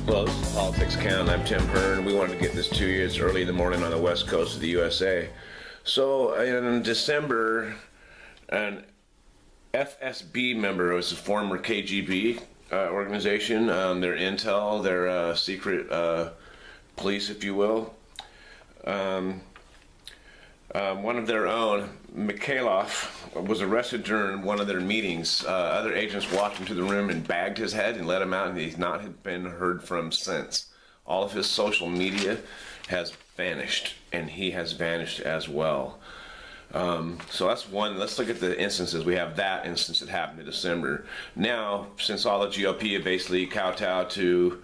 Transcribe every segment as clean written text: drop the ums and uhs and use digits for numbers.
Hello, this is Politics Count. I'm Tim Hearn. We wanted to get this to you. It's early in the morning on the west coast of the USA. So in December, an FSB member, it was a former KGB organization, their intel, their secret police, if you will. One of their own, Mikhailov, was arrested during one of their meetings. Other agents walked into the room and bagged his head and let him out, and he's not been heard from since. All of his social media has vanished, and he has vanished as well. So that's one. Let's look at the instances. We have that instance that happened in December. Now, since all the GOP have basically kowtowed to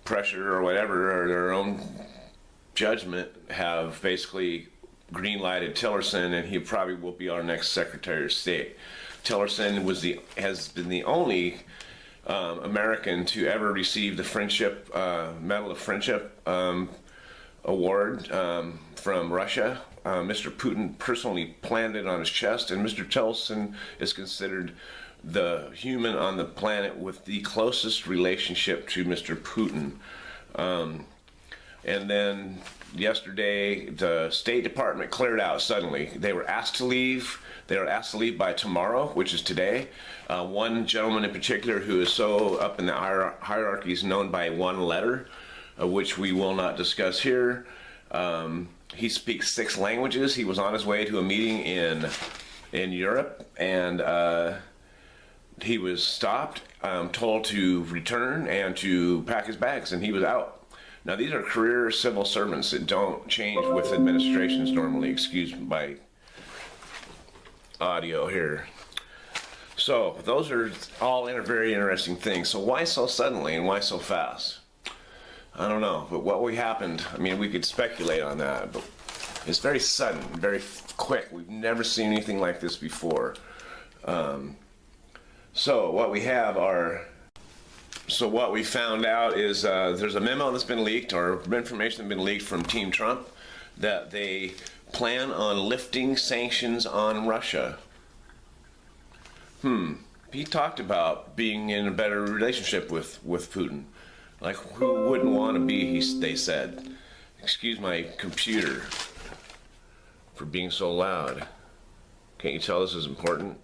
pressure or whatever, or their own judgment, have basically green-lighted Tillerson, and he probably will be our next Secretary of State. Tillerson has been the only American to ever receive the Friendship Medal of Friendship award from Russia. Mr. Putin personally planted it on his chest, and Mr. Tillerson is considered the human on the planet with the closest relationship to Mr. Putin. And then yesterday, the State Department cleared out suddenly. They were asked to leave. They were asked to leave by tomorrow, which is today. One gentleman in particular who is so up in the hierarchy is known by one letter, which we will not discuss here. He speaks 6 languages. He was on his way to a meeting in Europe, and he was stopped, told to return and to pack his bags, and he was out. Now, these are career civil servants that don't change with administrations normally. Excuse my audio here. So those are all very interesting things. So why so suddenly and why so fast? I don't know, but what happened, I mean, we could speculate on that, but it's very sudden, very quick. We've never seen anything like this before. So what we have are... So what we found out is there's a memo that's been leaked, or information that's been leaked from Team Trump, that they plan on lifting sanctions on Russia. He talked about being in a better relationship with Putin. Like, who wouldn't want to be, they said. Excuse my computer for being so loud. Can't you tell this is important?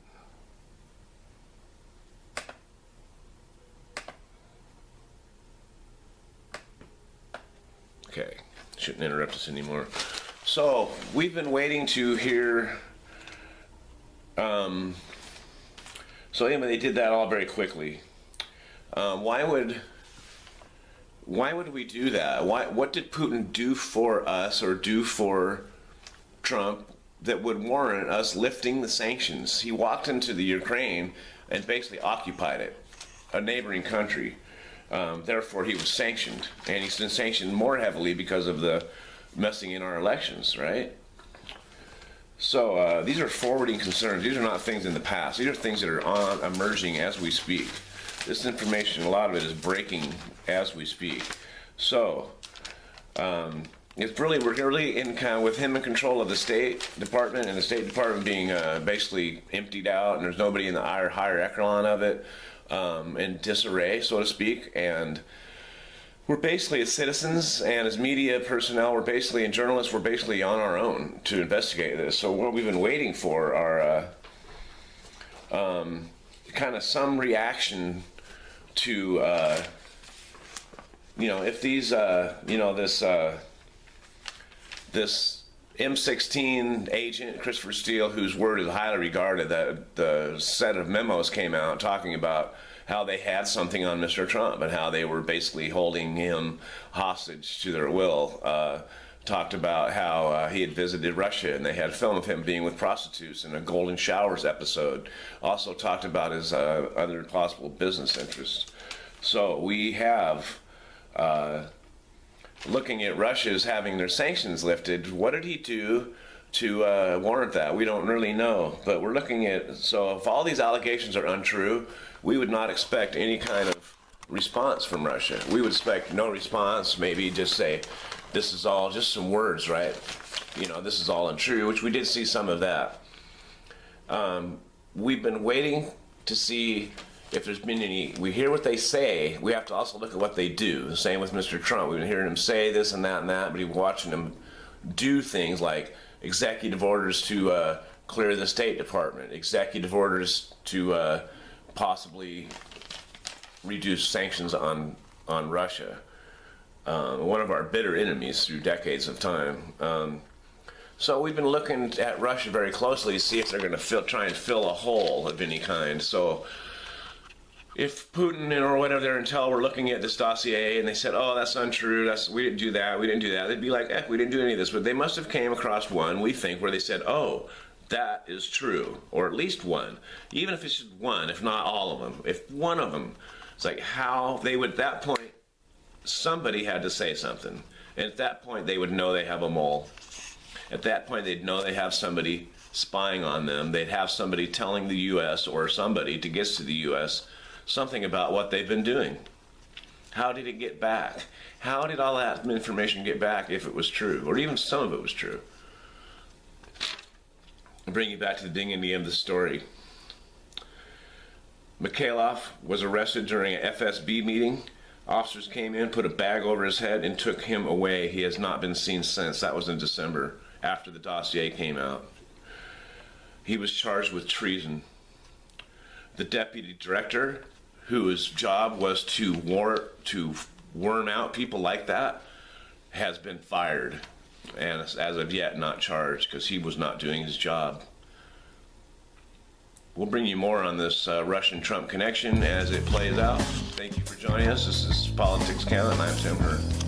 Okay, shouldn't interrupt us anymore. So, we've been waiting to hear, so anyway, they did that all very quickly. Why would we do that? What did Putin do for us or do for Trump that would warrant us lifting the sanctions? He walked into the Ukraine and basically occupied it, a neighboring country. Therefore, he was sanctioned, and he's been sanctioned more heavily because of the messing in our elections, right? So these are forwarding concerns. These are not things in the past. These are things that are emerging as we speak. This information, a lot of it is breaking as we speak. So it's really, we're really in kind of with him in control of the State Department, and the State Department being basically emptied out, and there's nobody in the higher echelon of it. In disarray, so to speak, and we're basically, as citizens and as media personnel, and journalists, we're basically on our own to investigate this. So what we've been waiting for are kind of some reaction to, if these, this M16 agent, Christopher Steele, whose word is highly regarded, that the set of memos came out talking about how they had something on Mr. Trump and how they were basically holding him hostage to their will. Talked about how he had visited Russia and they had film of him being with prostitutes in a Golden Showers episode. Also talked about his other possible business interests. So we have... looking at Russia as having their sanctions lifted. What did he do to warrant that? We don't really know, but we're looking at, so if all these allegations are untrue, we would not expect any kind of response from Russia. We would expect no response, maybe just say, this is all just some words, right? This is all untrue, which we did see some of that. We've been waiting to see if there's been any, we hear what they say, we have to also look at what they do. Same with Mr. Trump. We've been hearing him say this and that, but we've been watching him do things like executive orders to clear the State Department, executive orders to possibly reduce sanctions on Russia, one of our bitter enemies through decades of time. So we've been looking at Russia very closely to see if they're going to try and fill a hole of any kind. So if Putin or whatever their intel were looking at this dossier and they said, oh, that's untrue, we didn't do that, they'd be like, we didn't do any of this. But they must have came across one, we think, where they said, oh, that is true, or at least one. Even if it's just one, if not all of them. If one of them, it's like how they would, at that point, somebody had to say something. And at that point, they would know they have a mole. At that point, they'd know they have somebody spying on them. They'd have somebody telling the U.S. or somebody to get to the U.S. something about what they've been doing. How did it get back? How did all that information get back if it was true, or even some of it was true? I'll bring you back to the beginning and the end of the story. Mikhailov was arrested during an FSB meeting. Officers came in, put a bag over his head, and took him away. He has not been seen since. That was in December, after the dossier came out. He was charged with treason. The deputy director, whose job was to worm out people like that, has been fired, and as of yet not charged because he was not doing his job. We'll bring you more on this Russian-Trump connection as it plays out. Thank you for joining us. This is Politics Count, and I'm Tim Hurd.